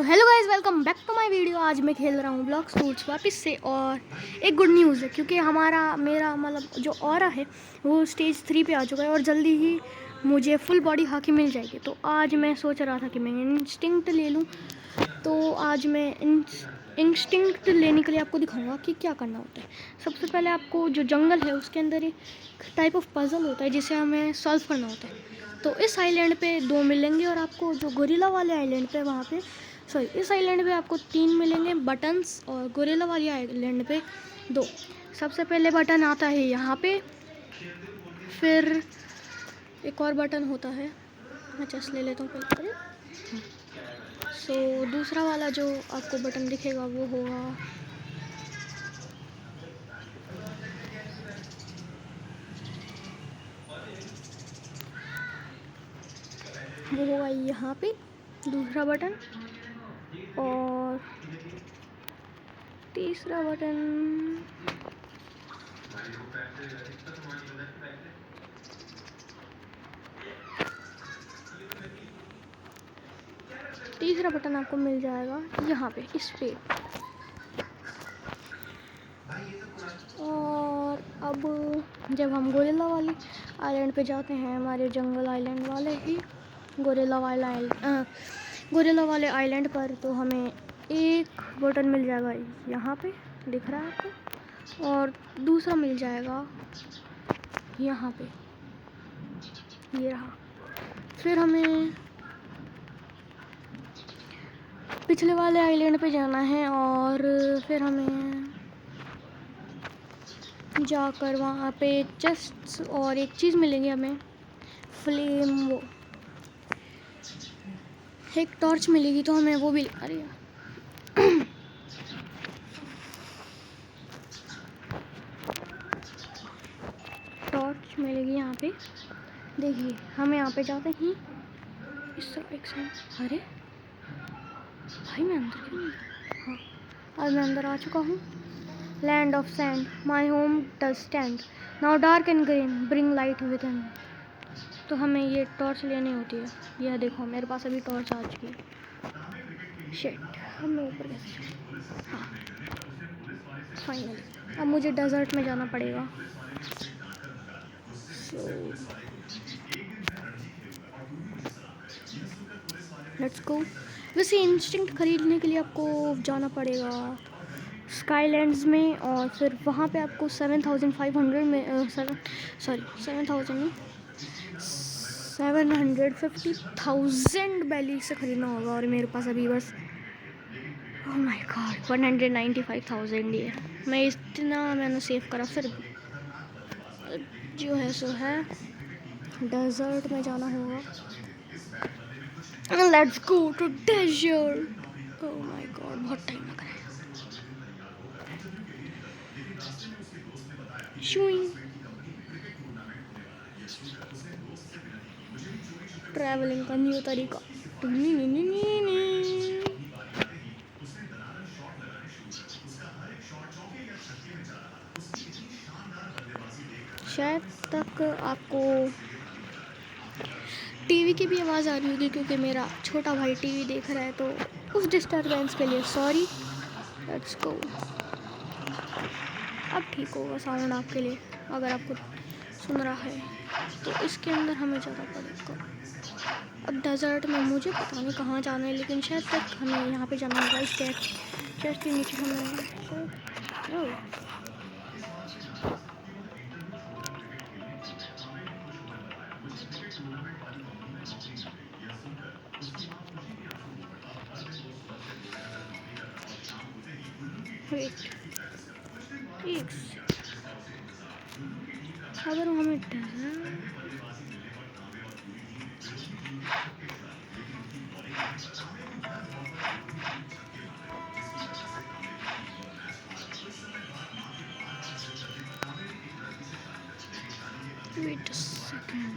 Hello guys, welcome back to my video. आज मैं खेल रहा हूँ ब्लॉक सूट्स वापस से। और एक गुड न्यूज़ है क्योंकि मेरा मतलब जो ऑरा है वो स्टेज 3 पे आ चुका है और जल्दी ही मुझे फुल बॉडी हाकी मिल जाएगी। तो आज मैं सोच रहा था कि मैं इंस्टिंक्ट ले लूँ। तो आज मैं इंस्टिंक्ट लेने के लिए आपको दिखाऊंगा कि क्या करना होता है। सबसे पहले आपको जो जंगल है उसके अंदर एक टाइप ऑफ पजल होता है जिसे हमें सॉल्व करना होता है। तो इस आइलैंड पे 2 मिलेंगे और आपको जो गोरिल्ला वाले आइलैंड पे इस आइलैंड पे आपको 3 मिलेंगे बटन्स और गोरिल्ला वाली आइलैंड पे 2। सबसे पहले बटन आता है यहाँ पे, फिर एक और बटन होता है, मैं चेस्ट ले लेता हूँ पहले। सो दूसरा वाला जो आपको बटन दिखेगा वो होगा यहाँ पे दूसरा बटन। और तीसरा बटन आपको मिल जाएगा यहाँ पे इस पे। और अब जब हम गोरिल्ला वाली आइलैंड पे जाते हैं, हमारे जंगल आइलैंड वाले ही गोरिल्ला वाले आइलैंड पर, तो हमें एक बटन मिल जाएगा यहाँ पे, दिख रहा है आपको, और दूसरा मिल जाएगा यहाँ पे, ये रहा। फिर हमें पिछले वाले आइलैंड पे जाना है और फिर हमें जाकर वहाँ पे चेस्ट और एक चीज़ मिलेगी हमें, फ्लेम, वो एक टॉर्च मिलेगी। तो हमें वो भी, अरे टॉर्च मिलेगी यहाँ पे। देखिए हम यहाँ पे जाते हैं इस तरह एक साइड। अरे भाई मैं अंदर क्यों नहीं? हाँ, आज मैं अंदर आ चुका हूँ। Land of sand, my home does stand, now dark and green, bring light with in. तो हमें ये टॉर्च लेनी होती है। यह देखो मेरे पास अभी टॉर्च आ चुकी है। शिट, हमें ऊपर कैसे? हाँ फाइनली अब मुझे डेजर्ट में जाना पड़ेगा। Let's go. वैसे इंस्टिंक्ट खरीदने के लिए आपको जाना पड़ेगा स्काईलैंड्स में, और फिर वहाँ पे आपको 7,500 में 750,000 बैली से ख़रीदना होगा। और मेरे पास अभी बस ओह माय गॉड 195,000 ही है। मैंने सेव करा। फिर जो है सो है, डेजर्ट में जाना होगा। Let's go to desert. Oh my god बहुत टाइम लग रहा है। ट्रैवलिंग का न्यू तरीका। शायद तक आपको टीवी की भी आवाज़ आ रही होगी क्योंकि मेरा छोटा भाई टीवी देख रहा है, तो उस डिस्टर्बेंस के लिए सॉरी। Let's go. अब ठीक होगा साउंड आपके लिए, अगर आपको सुन रहा है। तो इसके अंदर हमें जाना पड़ेगा। अब डेजर्ट में मुझे पता नहीं कहाँ जाना है, लेकिन शायद तक हमें यहाँ पे जाना होगा। चेस्ट के नीचे हमें अगर हमें wait a second.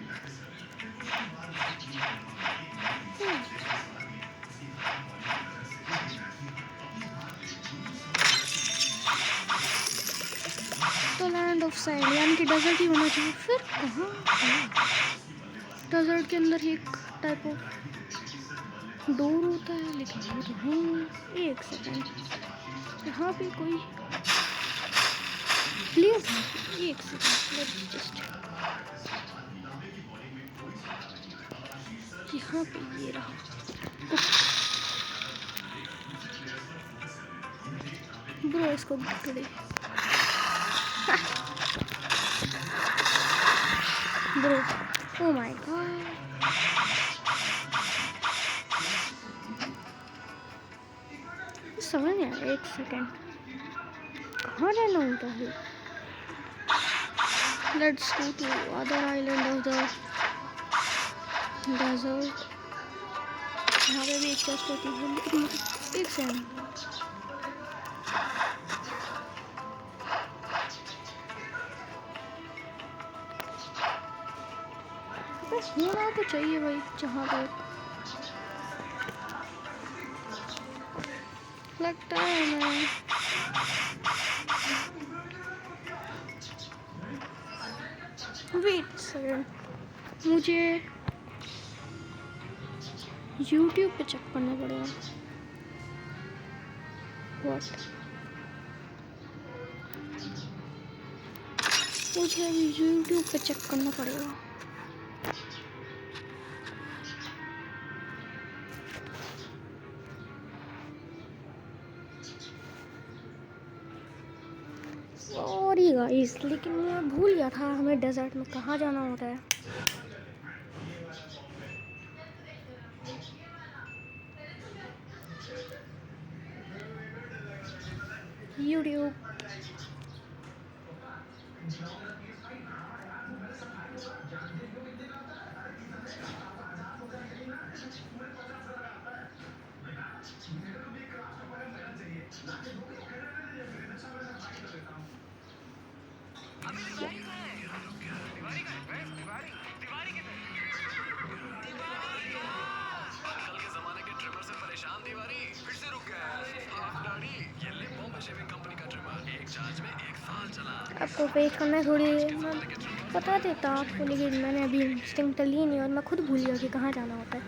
तो लैंड ऑफ सैंड यानी कि डेजर्ट ही होना चाहिए। फिर कहाँ डेजर्ट के अंदर एक टाइप ऑफ डोर होता है लेकिन वो तो है नहीं। एक सेकंड, यहाँ पे कोई प्लीज, एक सेकंड, लेट्स जस्ट यहाँ पे ये रहा। ब्रो इसको गिफ्ट दे ब्रो। ओ माय गॉड, समझ नहीं आया। एक सेकंड, कहाँ रहना होता है? Let's go to other island of the desert. यहाँ पे भी एक चेस्ट होती है लेकिन एक सेकंड, बस होना तो चाहिए भाई जहाँ पे लगता है। मैं वेट सेकंड, मुझे YouTube पे चेक करना पड़ेगा। व्हाट, मुझे अभी YouTube पे चेक करना पड़ेगा। सॉरी गाइस, लेकिन मैं भूल गया था हमें डेजर्ट में कहाँ जाना होता है। YouTube आपको पेश करना है थोड़ी देर में बता देता आपको, लेकिन मैंने अभी इंस्टिंक्ट ली नहीं और मैं खुद भूल गया कि कहाँ जाना होता है।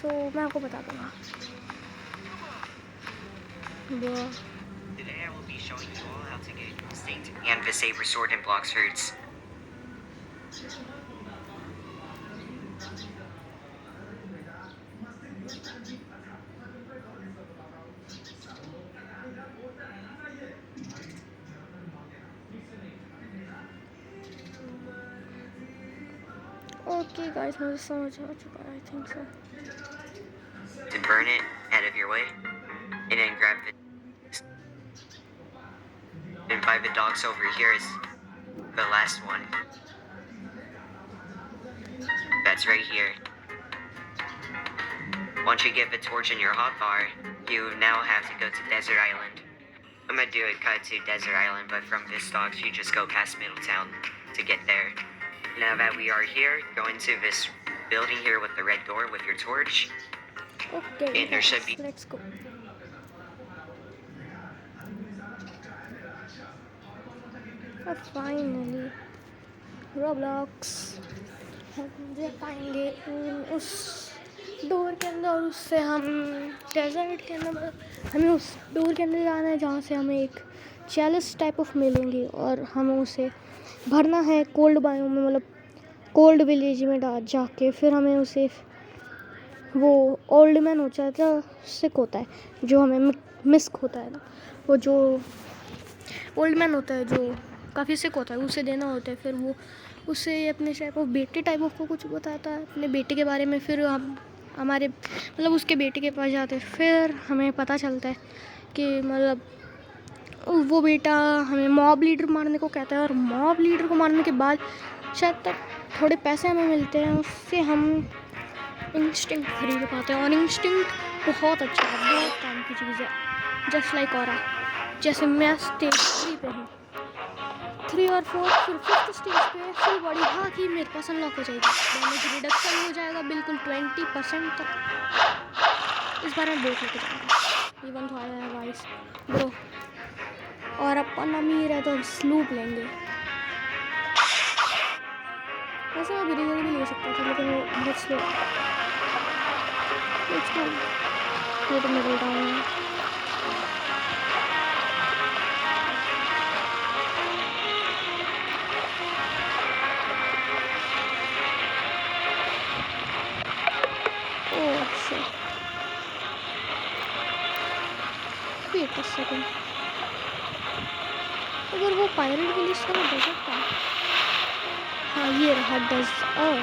सो मैं आपको बता दूँगा। Today I will be showing you all how to get Instinct and the Saber Sword in Bloxhurts. Okay guys, मुझे समझ आ चुका है, आई think so. To burn it out of your way, and then grab the and by the dogs over here is the last one. That's right here. Once you get the torch in your hotbar, you now have to go to Desert Island. I'm gonna do a cut to Desert Island, but from this docks you just go past Middletown to get there. Now that we are here, go into this building here with the red door with your torch. Okay, And there should be. let's go. Finally Roblox हम जा पाएंगे उस door के अंदर, और उससे हम desert के अंदर, हमें उस डोर के अंदर जाना है जहाँ से हमें एक चैलिस टाइप ऑफ मिलेंगी और हमें उसे भरना है कोल्ड बायोम में, मतलब कोल्ड विलेज में जाके फिर हमें उसे, वो ओल्ड मैन हो जाता है, सिक होता है जो हमें मिस्क होता है ना, वो जो ओल्ड मैन होता है जो काफ़ी सिक होता है उसे देना होता है। फिर वो उसे अपने टाइप ऑफ बेटे टाइप ऑफ को कुछ बताता है अपने बेटे के बारे में। फिर हम हमारे मतलब उसके बेटे के पास जाते हैं, फिर हमें पता चलता है कि मतलब वो बेटा हमें मॉब लीडर मारने को कहता है, और मॉब लीडर को मारने के बाद शायद तक थोड़े पैसे हमें मिलते हैं, उससे हम इंस्टिंक्ट खरीद पाते हैं। और इंस्टिंक्ट बहुत अच्छा है, बहुत काम की चीज़ है, जस्ट लाइक ऑरा। जैसे मैं स्टेज 3 पे हूँ, 3 और 4, फिर 5th स्टेज पे फुल बॉडी की मेरे पास अनलॉक हो जाएगी, डैमेज रिडक्शन हो जाएगा बिल्कुल 20% तक। इस बार मैं बोट लेके जाऊँगा, इवन तो आया है वाइस ब्रो, और अपन अमीर है तो स्लूप लेंगे। वैसे मैं ब्रिगेड भी ले सकता था लेकिन वो बहुत स्लो, लेट्स गो। ये तो मिडिल टाउन है। Oh shit, wait a second, अगर वो पायरेट विलेज था वो डेजर्ट था। हाँ ये रहा डेजर्ट। ओह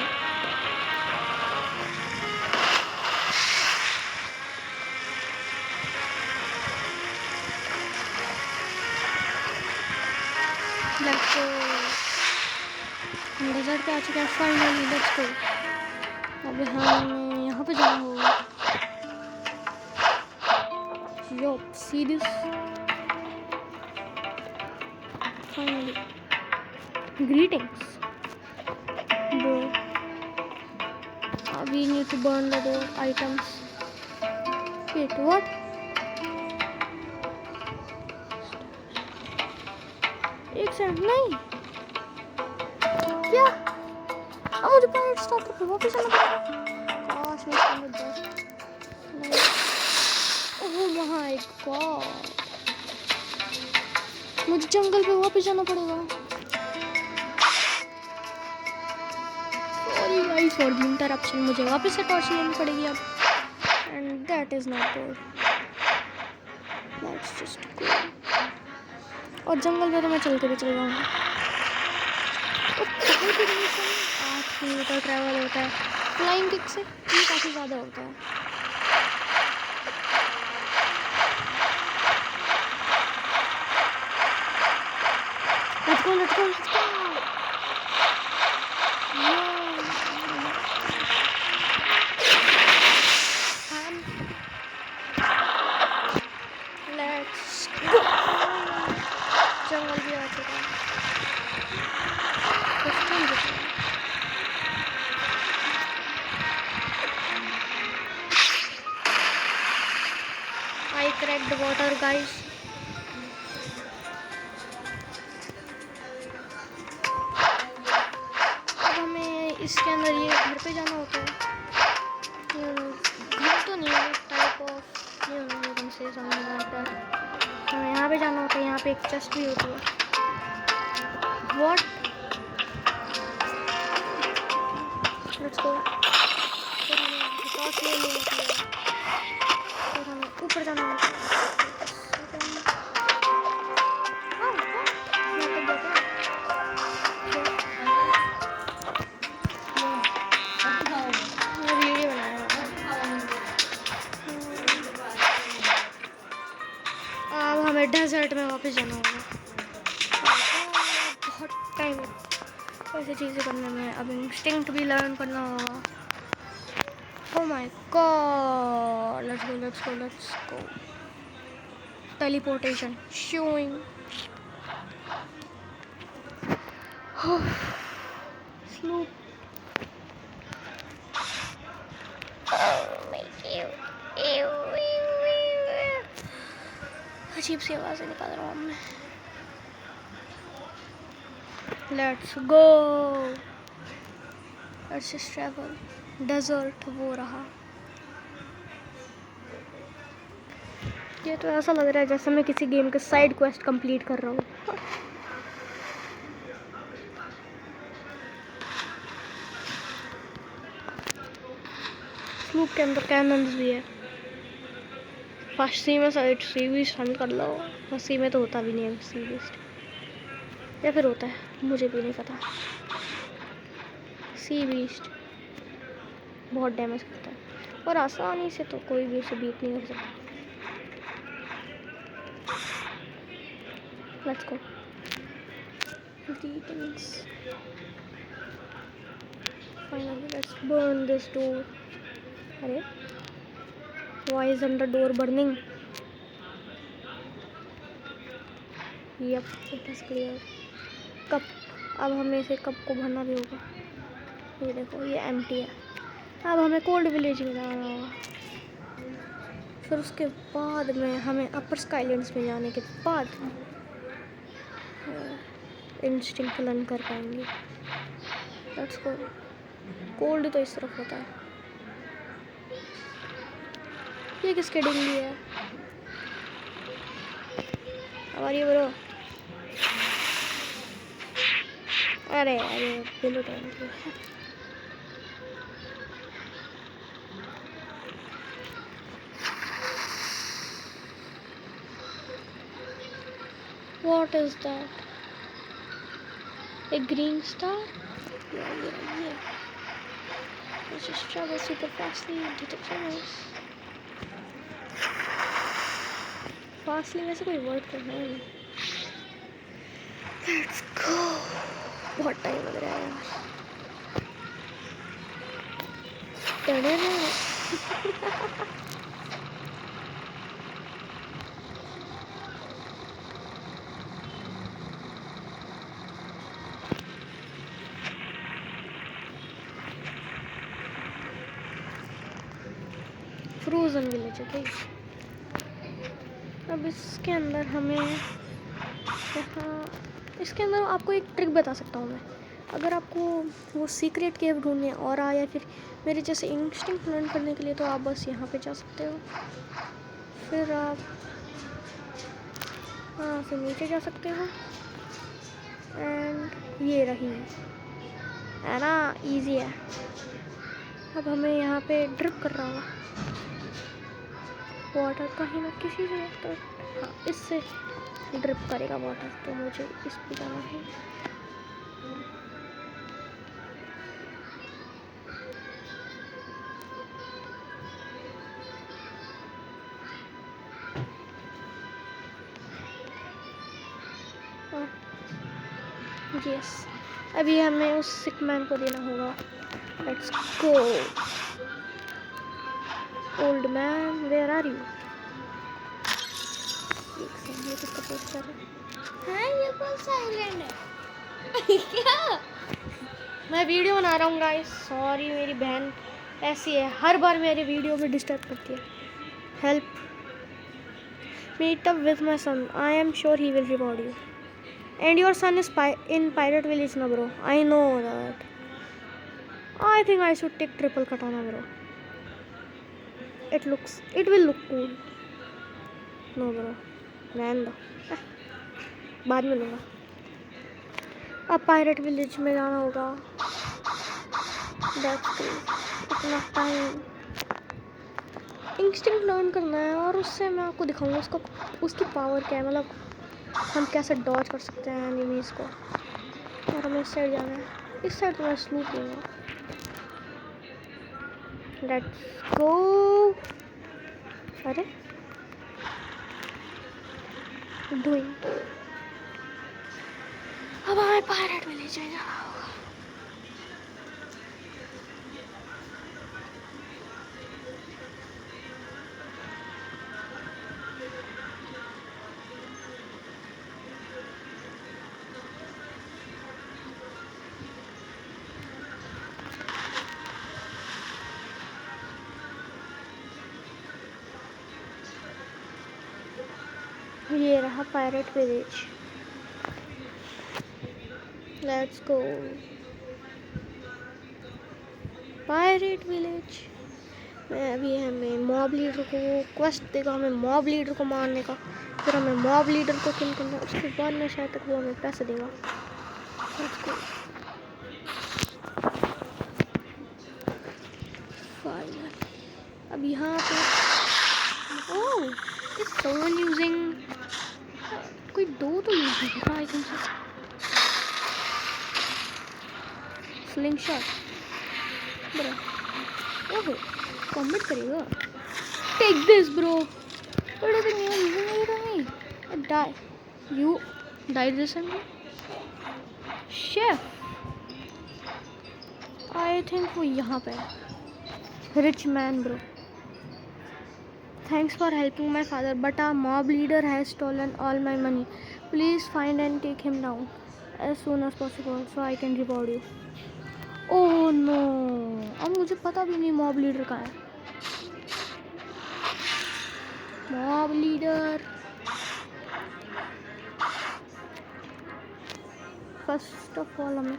लेट्स गो, हम डेजर्ट पे आ चुके हैं फाइनली। Let's go. अब हमें यहाँ पे जाना होगा। Yo see this finally. Greetings bro, we need to burn the door items. Wait, what? एक सेकंड, नहीं क्या? अब मुझे पायरेट स्टॉप पे वापस आना पड़ेगा। काश मैं इसके अंदर जा। नहीं, ओह माय गॉड, मुझे जंगल पे वापस जाना पड़ेगा। Sorry guys for the interruption, मुझे वापस से टॉर्च लेनी पड़ेगी अब, and that is not good. Let's just गो। और जंगल में तो मैं चल के भी चल जाऊँगा। 8 किलोमीटर ट्रैवल होता है फ्लाइंग किक से, ये काफ़ी ज़्यादा होता है। Let's go let's go let's go. Let's go. जंगल भी आ चुका है। I cracked the water guys. अब हमें इसके अंदर ये घर पे जाना होता है। घर तो नहीं है, type of you can say something like that. हमें यहाँ पे जाना होता है, यहाँ पे एक चेस्ट भी होती है। व्हाट? Let's go. फिर हमें यहाँ से टॉर्च लेनी होती है, फिर हमें ऊपर जाना होता है। अब हमें डेजर्ट में वापस जाना होगा। बहुत टाइम ऐसी चीज़ें करने में। अब इंस्टिंक्ट भी लर्न करना होगा। Oh my god, let's go let's go let's go. Teleportation showing. Slow. अजीब सी आवाज़ें निकाल रहा हूँ मैं। Let's go, let's just travel. Desert वो रहा। ये तो ऐसा लग रहा है जैसे मैं किसी गेम के साइड क्वेस्ट कंप्लीट कर रहा हूँ। स्लूप के अंदर कैनन्स भी है। फर्स्ट सी में साइड सी बीस्ट हंट कर लो। फर्स्ट सी में तो होता भी नहीं है सी बीस्ट, या फिर होता है, मुझे भी नहीं पता। सी बीस्ट बहुत डैमेज करता है और आसानी से तो कोई भी उसे बीट नहीं कर सकता। Let's go. Greetings. Finally, let's burn this door. अरे, why isn't the door burning? Yep, it is clear. Cup, अब हमें इसे कप को भरना भी होगा। ये देखो, ये एम्प्टी है। अब हमें कोल्ड विलेज में जाना होगा। फिर उसके बाद में हमें अपर स्काईलैंड्स में जाने के बाद इंस्टिंक्ट लर्न कर पाएंगे। Let's go. कोल्ड तो इस तरफ होता है। ये किसके डिंगी है? हमारी ब्रो। अरे अरे बिल्कुल टाइम पे। What is that? A green star? Yeah. Let's just travel super fastly into the tunnels. Fastly वैसे कोई वर्ड तो है नहीं. Let's go. बहुत टाइम लग रहा है यार. फ्रोजन विलेज है भाई. अब इसके अंदर हमें यहाँ इसके अंदर आपको एक ट्रिक बता सकता हूँ मैं. अगर आपको वो सीक्रेट केव ढूंढनी है और या फिर मेरे जैसे इंस्टिंक्ट लर्न करने के लिए तो आप बस यहाँ पे जा सकते हो. फिर आप फिर नीचे जा सकते हो. एंड ये रही है ना, इजी है. अब हमें यहाँ पे ड्रिप कर रहा होगा वाटर कहीं ना किसी से. तो हाँ, इससे ड्रिप करेगा वाटर. तो मुझे इस पे जाना है. यस, अभी हमें उस सिक मैन को देना होगा. Let's go. Old man, where are you? ये किसका पोस्टर है? ये कौन सा आइलैंड है? क्या? मैं वीडियो बना रहा हूँ गाइस. सॉरी, मेरी बहन ऐसी है, हर बार मेरे वीडियो में डिस्टर्ब करती है. Help. Meet up with my son. I am sure he will reward you. And your son is in Pirate Village, na bro. I know that. I think I should take triple katana, bro. It will look cool. No, bro. रहने दो. बाद में लूँगा. अब Pirate Village में जाना होगा. That's cool. इतना टाइम इंस्टिंक्ट लर्न करना है और उससे मैं आपको दिखाऊंगा उसकी पावर क्या है. मतलब हम कैसे डॉज कर सकते हैं एनिमीज को. और हमें इस साइड जाना है. इस साइड तो मैं स्लूप लूँगा. Let's go. अरे डूइंग. अब हमें पायरेट विलेज में जाना होगा. ये रहा pirate village. Let's go. Pirate village में अभी हमें मॉब लीडर को क्वेस्ट देगा. हमें मॉब लीडर को मारने का. फिर हमें मॉब लीडर को किल करना. उसके बाद में शायद तक वो हमें पैसे देगा. Let's go. फाइनल. अब यहाँ पे ओह, इज समवन यूजिंग कोई दो तो यूज नहीं कर रहा. I think so. Sling shot. Bro ओहो, कॉम्बैट करेगा. Take this bro. What is you using it on me? Die. You died recently. Chef. I think वो यहाँ पे है. Rich man bro. Thanks for helping my father, but our mob leader has stolen all my money. Please find and take him down as soon as possible so I can reward you. Oh no! अब मुझे पता भी नहीं mob leader का है. Mob leader. First of all हमें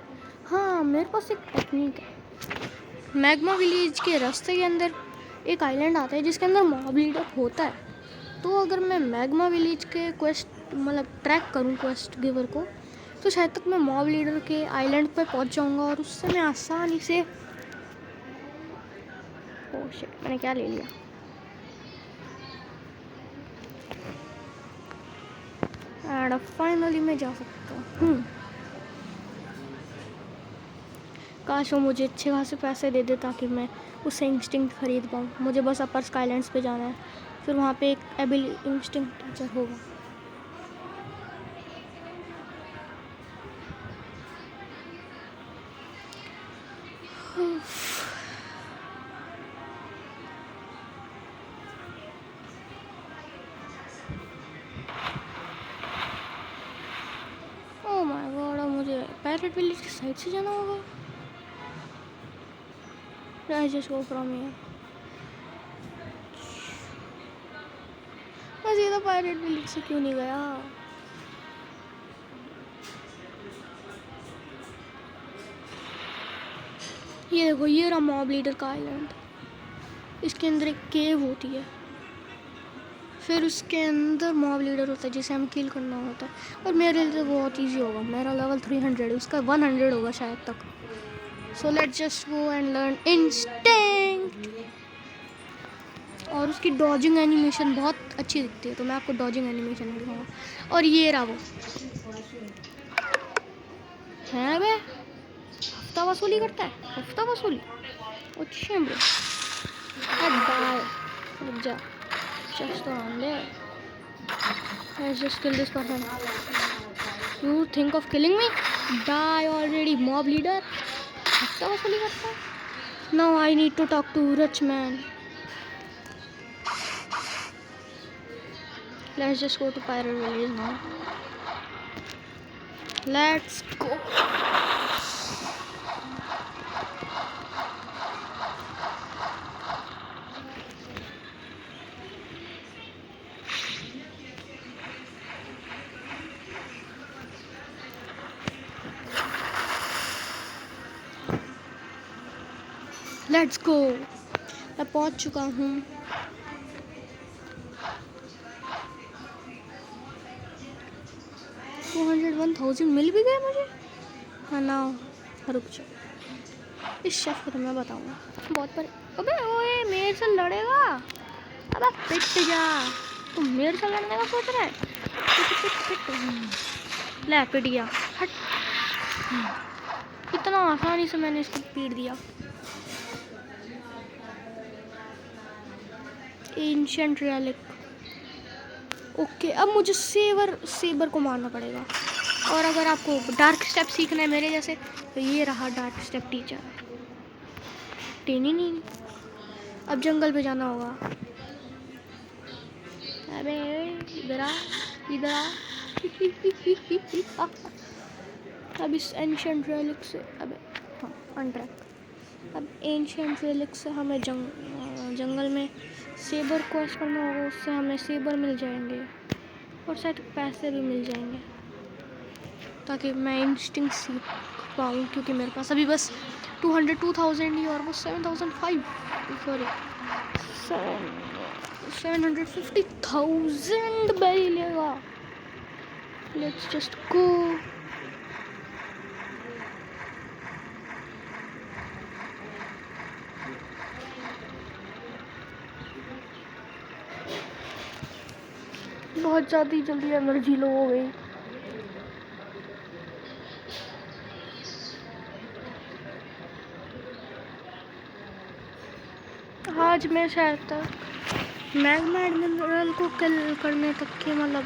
हाँ मेरे पास एक टेक्निक है. मैग्मा विलेज के रास्ते के अंदर एक आइलैंड आता है जिसके अंदर मॉब लीडर होता है। तो अगर मैं मैग्मा विलेज के क्वेस्ट मतलब ट्रैक करूँ क्वेस्ट गिवर को, तो शायद तक मैं मॉब लीडर के आइलैंड पे पहुंच जाऊंगा और उससे मैं आसानी से ओह शिट मैंने क्या ले लिया। एंड फाइनली मैं जा सकता हूँ। काश वो मुझे अच्छे खासे पैसे दे दे ताकि मैं उससे इंस्टिंक्ट खरीद पाऊँ। मुझे बस अपर स्काईलैंड्स पे जाना है, फिर वहाँ पे एक एबिल इंस्टिंक्ट टीचर होगा। ओह माय गॉड, अब मुझे पैरेट विलेज की साइड से जाना होगा। I just go from here. मैं सीधा पायरेट विलेज से क्यों नहीं गया? ये देखो, ये रहा मॉब लीडर का आइलैंड। इसके अंदर एक केव होती है, फिर उसके अंदर मॉब लीडर होता है जिसे हम किल करना होता है। और मेरे लिए बहुत इजी होगा, मेरा लेवल 300 है, उसका 100 होगा शायद तक। सो let's just go and learn instinct. और उसकी डॉजिंग एनिमेशन बहुत अच्छी दिखती है, तो मैं आपको डॉजिंग एनिमेशन दिखाऊंगा। और ये रहा वो है बे, हफ्ता वसूली करता है, हफ्ता वसूली। अच्छा ब्रो, रुक जा, just on there. Let's just kill this person. You think of killing me? Die already, mob leader. हफ्ता वसूली करता है। Now I need to talk to rich man. Let's just go to Pirate Village now. Let's go. Let's go. मैं पहुंच चुका हूँ। $201,000 मिल भी गए मुझे। हाँ ना, रुक जाओ, इस शेफ को तो मैं बताऊंगा बहुत पर। अबे ओए, मेरे से लड़ेगा? अबे पिट जा, तुम मेरे से लड़ने का सोच रहा है? पिट। ले पिट गया, हट। इतना आसानी से मैंने इसको पीट दिया। Ancient relic. ओके, अब मुझे सेबर को मारना पड़ेगा। और अगर आपको डार्क स्टेप सीखना है मेरे जैसे, तो ये रहा डार्क स्टेप टीचर। टेनी नहीं, अब जंगल पे जाना होगा। अबे इधर आ, इधर आ। अब इस एंशिएंट रेलिक से, अबे हाँ अनट्रैक। अब एंशिएंट रेलिक से हमें जंगल में सेबर क्वेस्ट करना होगा, उससे हमें सेबर मिल जाएंगे और शायद पैसे भी मिल जाएंगे, ताकि मैं इंस्टिंक्ट सीख पाऊँ। क्योंकि मेरे पास अभी बस 202,000 ही और वो 750,000 बैरी लेगा। लेट्स जस्ट गो। बहुत ज़्यादा जल्दी एनर्जी लो हो गई। आज मैं शायद तक मैग्मा एडमिरल को किल करने तक के मतलब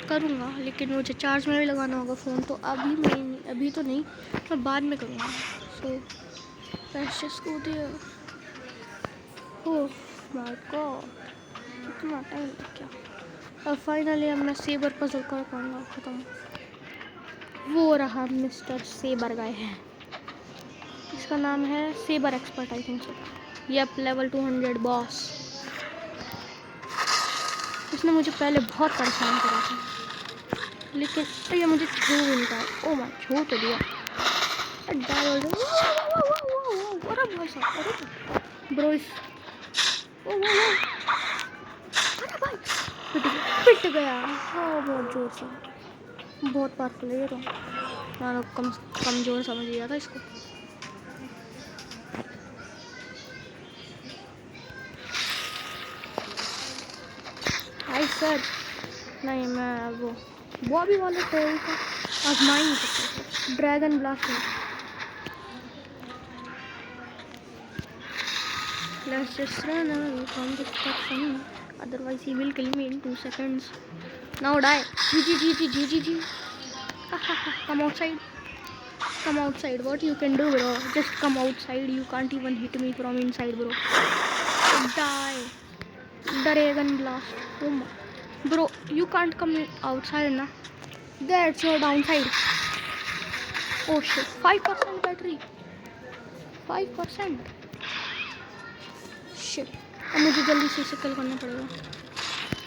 करूँगा, लेकिन मुझे चार्ज में भी लगाना होगा फ़ोन, तो अभी तो नहीं, मैं बाद में करूँगा। So let's just go there. Oh my god, कितना टाइम लग गया। अब फाइनली अब मैं सेबर पजल कर पाऊँगा ख़त्म। वो रहा मिस्टर सेबर गाय है, इसका नाम है saber expert I think so. Yup, level 200 boss. इसने मुझे पहले बहुत परेशान करा था, लेकिन ये मुझे छू भी नहीं पाया। ओ माय, छू तो दिया। अरे भाई साहब, अरे ब्रो इस ओ, अरे भाई पिट गया। हाँ बहुत जोर से, बहुत पावरफुल है ये तो। मैंने कमजोर समझ लिया था इसको। Hi sir. नहीं मैं वो अभी वाले टेल का आजमा ही नहीं सकता। ड्रैगन ब्लास्ट है। Let's just run away from destruction. Otherwise he will kill me in 2 seconds. Now die. GG. Come outside. Come outside. What you can do, bro? Just come outside. You can't even hit me from inside, bro. Die. Dragon blast. Oh my. Bro, you can't come outside, na. That's your downside. Oh shit. 5% battery. 5%. Shit, अब मुझे जल्दी से किल करना पड़ेगा।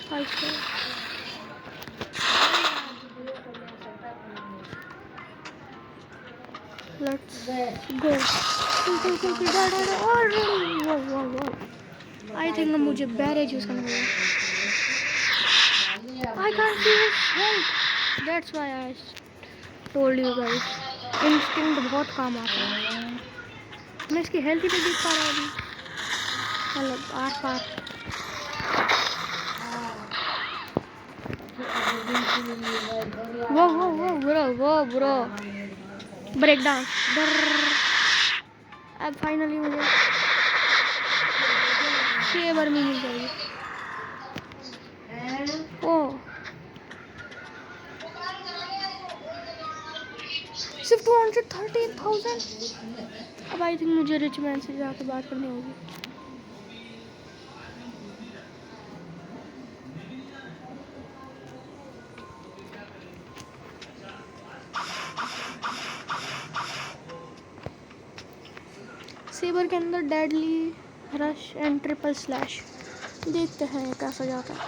5 star. Let's go. I think मुझे barrage use करना पड़ेगा। I can't see his health, that's why I told you guys, instinct बहुत काम आता है। मैं इसकी हेल्थ ही नहीं देख पा रहा अभी। मतलब आर पार। वो ब्रो ब्रेक डाउन। अब फाइनली मुझे सेवर में मिल जाएगी। ओ सिर्फ 230,000। अब आई थिंक मुझे रिच मैन से जाकर बात करनी होगी। सेबर के अंदर deadly rush and triple slash, देखते हैं कैसा जाता है।